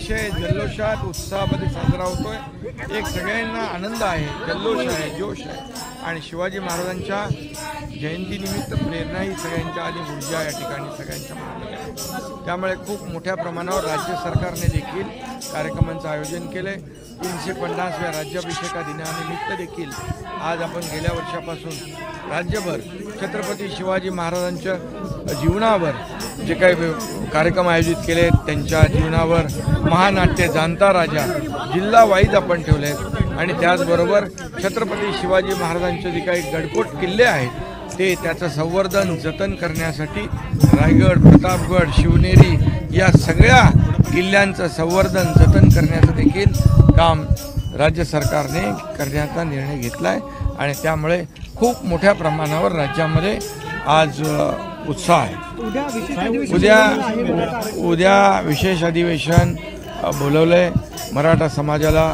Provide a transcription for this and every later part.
अतिशय जल्लोषात उत्साहामध्ये साजरा होतोय। एक सगळ्यांना आनंद आहे, जल्लोष आहे, जोश आहे आणि शिवाजी महाराजांच्या जयंतीनिमित्त प्रेरणा ही सगळ्यांच्या आणि ऊर्जा या ठिकाणी सगळ्यांच्या मनामध्ये आहे। त्यामुळे खूप मोठ्या प्रमाणावर राज्य सरकारने देखील कार्यक्रमांचं आयोजन केले। 350व्या राज्याभिषेका दिनानिमित्त देखील आज आपण गेल्या वर्षापासून राज्यभर छत्रपती शिवाजी महाराजांच्या जीवनावर जे काही कार्यक्रम आयोजित केले, त्यांच्या जीवनावर महानाट्य, जाणता राजा जिल्हा वाईज आपण ठेवले आहेत आणि त्याचबरोबर छत्रपती शिवाजी महाराजांचे जे काही गडकोट किल्ले आहेत ते त्याचं संवर्धन जतन करण्यासाठी रायगड, प्रतापगड, शिवनेरी या सगळ्या किल्ल्यांचं संवर्धन जतन करण्याचं देखील काम राज्य सरकारने करण्याचा निर्णय घेतला आहे आणि त्यामुळे खूप मोठ्या प्रमाणावर राज्यामध्ये आज उत्साह आहे। उद्या विशेष अधिवेशन बोलवलंय। मराठा समाजाला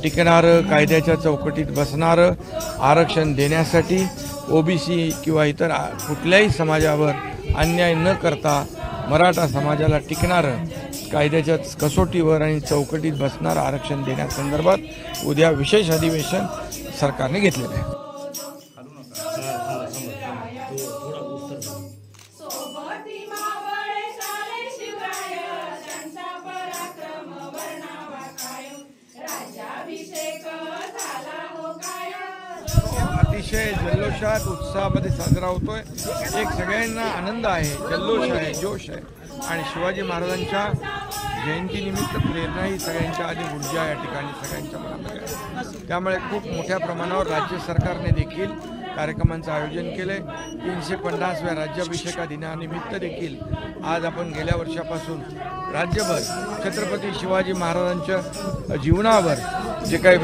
टिकणारं, कायद्याच्या चौकटीत बसणारं आरक्षण देण्यासाठी, ओबीसी किंवा इतर कुठल्याही समाजावर अन्याय न करता मराठा समाजाला टिकणारं, कायद्याच्या कसोटीवर आणि चौकटीत बसणारं आरक्षण देण्यासंदर्भात उद्या विशेष अधिवेशन सरकारने घेतलेलं आहे। अतिशय जल्लोषात उत्साहामध्ये साजरा होतोय। एक सगळ्यांना आनंद आहे, जल्लोष आहे, जोश आहे आणि शिवाजी महाराजांच्या जयंतीनिमित्त प्रेरणा ही सगळ्यांच्या आणि ऊर्जा या ठिकाणी सगळ्यांच्या मनामध्ये आहे। त्यामुळे खूप मोठ्या प्रमाणावर राज्य सरकारने देखील कार्यक्रमांचं आयोजन केले। 350व्या राज्याभिषेका दिनानिमित्त देखील आज आपण गेल्या वर्षापासून राज्यभर छत्रपती शिवाजी महाराजांच्या जीवनावर जे काही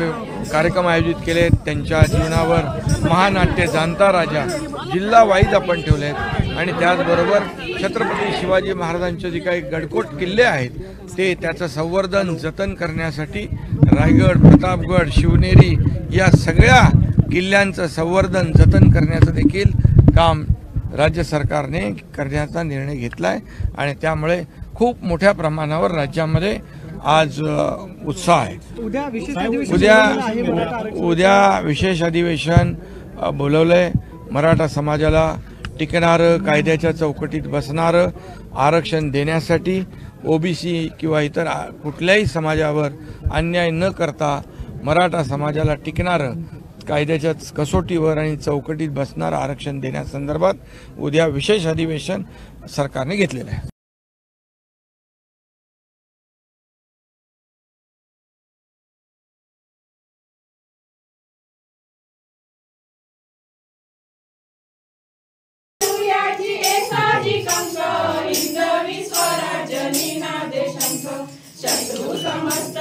कार्यक्रम आयोजित केले, त्यांच्या जीवनावर महानाट्य, जाणता राजा जिल्हा वाईज आपण ठेवले आहेत आणि त्याचबरोबर छत्रपती शिवाजी महाराजांचे जे काही गडकोट किल्ले आहेत ते त्याचं संवर्धन जतन करण्यासाठी रायगड, प्रतापगड, शिवनेरी या सगळ्या किल्ल्यांचं संवर्धन जतन करण्याचं देखील काम राज्य सरकारने करण्याचा निर्णय घेतला आहे आणि त्यामुळे खूप मोठ्या प्रमाणावर राज्यामध्ये आज उत्साह आहे। उद्या विशेष अधिवेशन बोलवलंय। मराठा समाजाला टिकणारं, कायद्याच्या चौकटीत बसणारं आरक्षण देण्यासाठी, ओबीसी किंवा इतर कुठल्याही समाजावर अन्याय न करता मराठा समाजाला टिकणारं, कायद्याच्या कसोटीवर आणि चौकटीत बसणारं आरक्षण देण्यासंदर्भात उद्या विशेष अधिवेशन सरकारने घेतलेलं आहे। शत्रु समस्त